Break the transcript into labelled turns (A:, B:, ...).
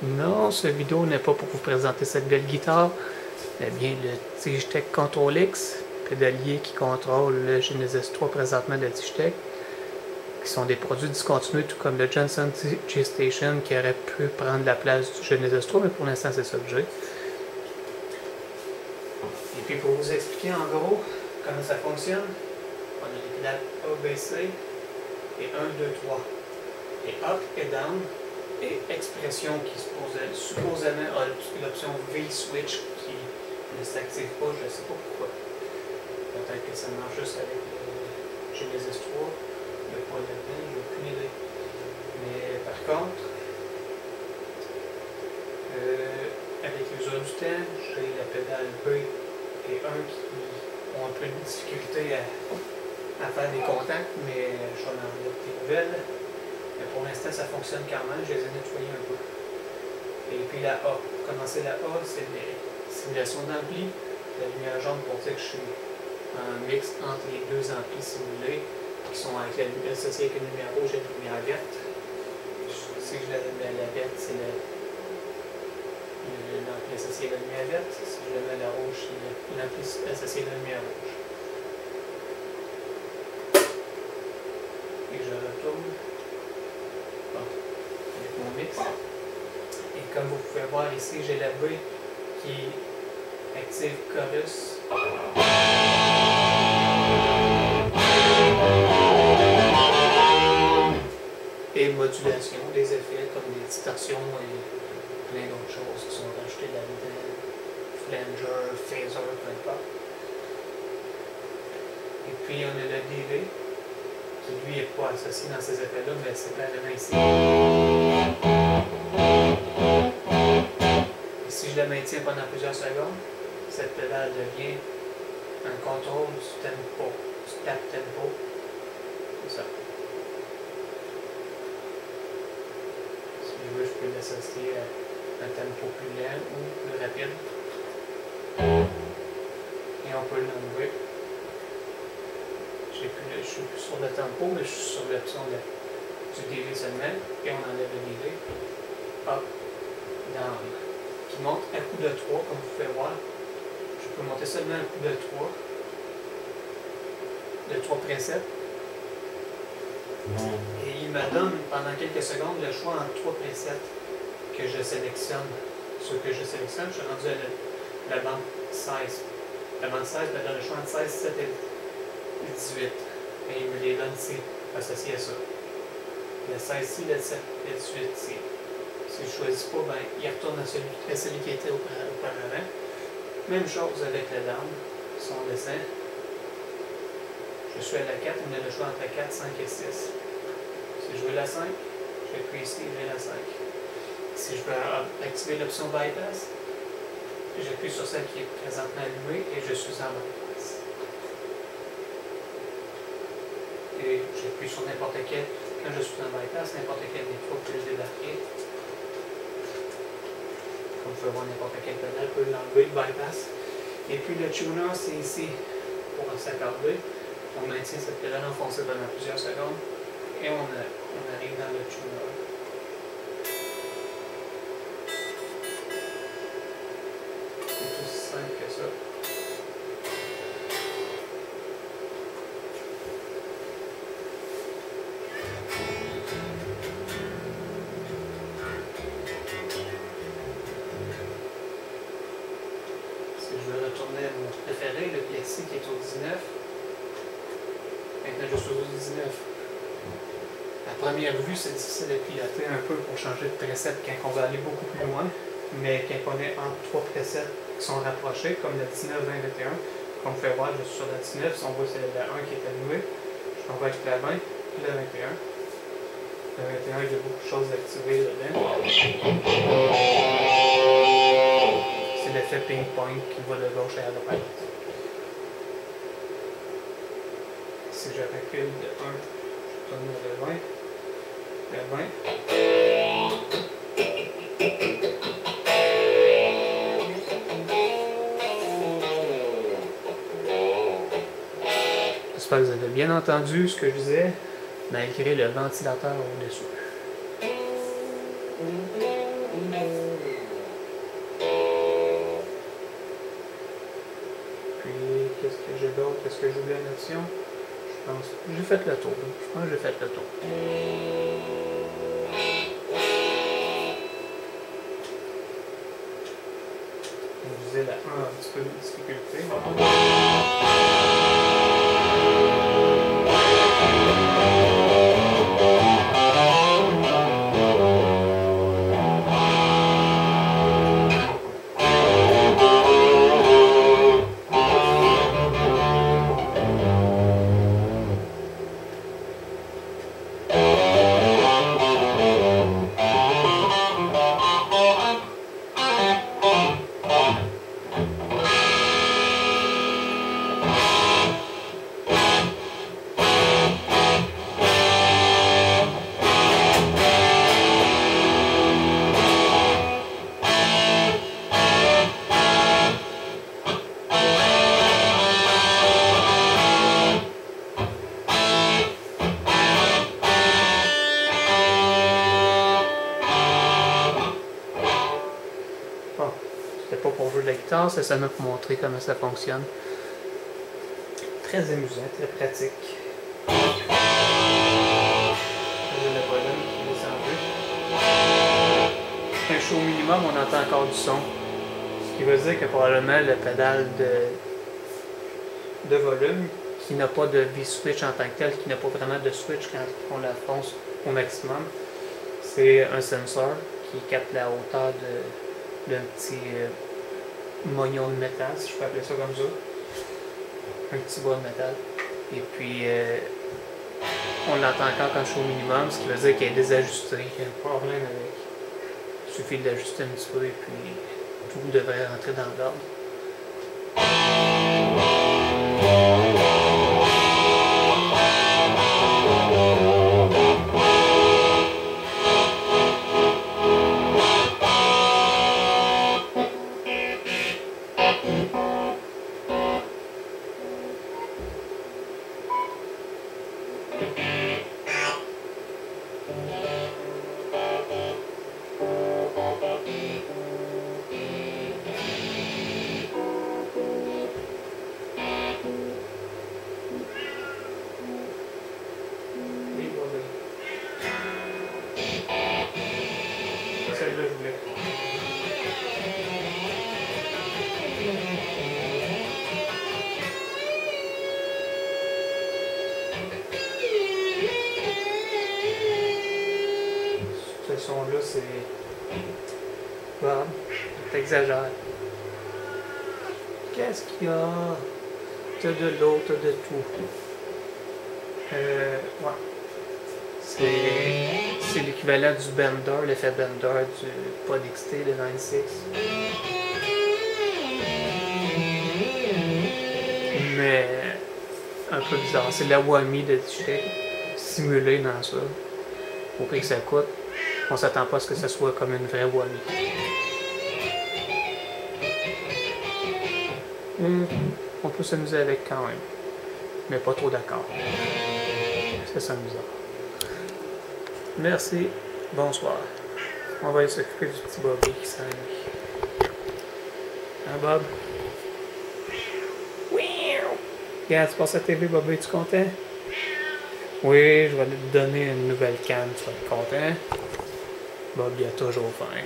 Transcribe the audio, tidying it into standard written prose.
A: Non, cette vidéo n'est pas pour vous présenter cette belle guitare, mais bien le Digitech Control X, pédalier qui contrôle le Genesis 3 présentement de Digitech, qui sont des produits discontinués, tout comme le Johnson G-Station qui aurait pu prendre la place du Genesis 3, mais pour l'instant c'est ça que j'ai. Et puis pour vous expliquer en gros comment ça fonctionne, on a les pédales A, B, C, et 1, 2, 3, et up et down, et expression qui supposément a l'option V-Switch qui ne s'active pas, je ne sais pas pourquoi. Peut-être que ça marche juste avec le Genesis 3, le poids là-dedans, je n'ai aucune idée. Mais par contre, avec l'usure du temps, j'ai la pédale B et 1 qui ont un peu de difficulté à faire des contacts, mais je vais en enlever des nouvelles. Mais pour l'instant, ça fonctionne quand même, je les ai nettoyés un peu. Et puis la A. Pour commencer, la A, c'est des simulations d'ampli. La lumière jaune pour dire que je suis en mix entre les deux amplis simulés, qui sont avec associés avec la lumière rouge et la lumière verte. Si je la mets à la verte, c'est l'ampli associé à la lumière verte. Si je la mets à la rouge, c'est l'ampli associé à la lumière rouge. Et je retourne avec mon mix. Et comme vous pouvez voir ici, j'ai la B qui active chorus. Et modulation, des effets comme des distorsions et plein d'autres choses qui sont rajoutées là-dedans. Flanger, phaser, peu importe. Et puis on a le DV qui lui n'est pas associé dans ces effets-là, mais c'est clairement ici. Et si je la maintiens pendant plusieurs secondes, cette pédale devient un contrôle du tempo, du tap tempo. C'est ça. Si je veux, je peux l'associer à un tempo plus lent ou plus rapide. Et on peut l'enlever. Je suis plus sur le tempo, mais je suis sur l'option du DV seulement. Et on enlève le DV. Up, down. Qui monte à coup de 3, comme vous pouvez voir. Je peux monter seulement un coup de 3. De 3 presets. Et il me donne pendant quelques secondes le choix entre 3 presets que je sélectionne. Ceux que je sélectionne, je suis rendu à la bande 16. La bande 16 me donne le choix entre 16, 7 et 18. Et il me les donne ici, associés à ça. Le 16 ici, le 7 et le 18 ici. Si je ne choisis pas, ben, il retourne à celui qui était auparavant. Même chose avec le down, si on descend. Je suis à la 4, on a le choix entre la 4, 5 et 6. Si je veux la 5, j'appuie ici, j'ai la 5. Si je veux activer l'option bypass, j'appuie sur celle qui est présentement allumée et je suis en bypass. Et j'appuie sur n'importe quel, quand je suis en bypass, n'importe quel des trois peut le débarquer. Comme je peux voir n'importe quel pédale peut l'enlever, le bypass. Et puis le tuner, c'est ici pour s'accorder. On maintient cette pédale enfoncée pendant plusieurs secondes et on arrive dans le tuner. C'est aussi simple que ça. Si je veux retourner à mon préféré, le Plexi qui est au 19, maintenant je suis au 19. À première vue, c'est difficile à piloter un peu pour changer de preset quand on va aller beaucoup plus loin, mais quand on est entre 3 presets qui sont rapprochés, comme la 19, 20, 21, comme vous pouvez voir, je suis sur la 19, si on voit c'est la 1 qui est allumée, je m'en vais avec la 20 et la 21. La 21, il y a beaucoup de choses activées dedans. C'est l'effet ping-pong qui va de gauche à droite. Si je recule de 1, je tourne le 20. Le 20. J'espère que vous avez bien entendu ce que je disais, malgré le ventilateur au-dessus. puis, qu'est-ce que j'ai d'autre? Qu'est-ce que j'ai oublié en option? Je pense que j'ai fait le tour. Je pense que j'ai fait le tour. Je disais la 1 a un petit peu de difficulté. C'était pas pour jouer de la guitare, c'est seulement pour montrer comment ça fonctionne. Très amusant, très pratique. Le volume qui descend un peu. Un show minimum, on entend encore du son. Ce qui veut dire que probablement le pédale de volume, qui n'a pas de V-switch en tant que tel, qui n'a pas vraiment de switch quand on la fonce au maximum, c'est un sensor qui capte la hauteur d'un petit mognon de métal, si je peux appeler ça comme ça. Un petit bois de métal. Et puis, on l'entend encore quand je suis au minimum, ce qui veut dire qu'elle est désajustée, qu'il y a un problème avec. Il suffit de l'ajuster un petit peu et puis tout devrait rentrer dans l'ordre. Celle-là, je voulais. Ce son-là, c'est... Bon, t'exagères. Qu'est-ce qu'il y a? T'as de l'eau, t'as de tout. Ouais. C'est l'équivalent du Bender, l'effet Bender du Pod XT de 96. Mais un peu bizarre. C'est la Whammy de DJ simulée dans ça. Au prix que ça coûte, on s'attend pas à ce que ça soit comme une vraie Whammy. On peut s'amuser avec quand même, mais pas trop d'accord. C'est amusant. Merci, bonsoir. On va aller s'occuper du petit Bobby qui s'en est. Hein, Bob? Regarde, tu passes à la TV, Bobby, es-tu content? Oui, je vais te donner une nouvelle canne, tu vas être content. Bobby a toujours faim.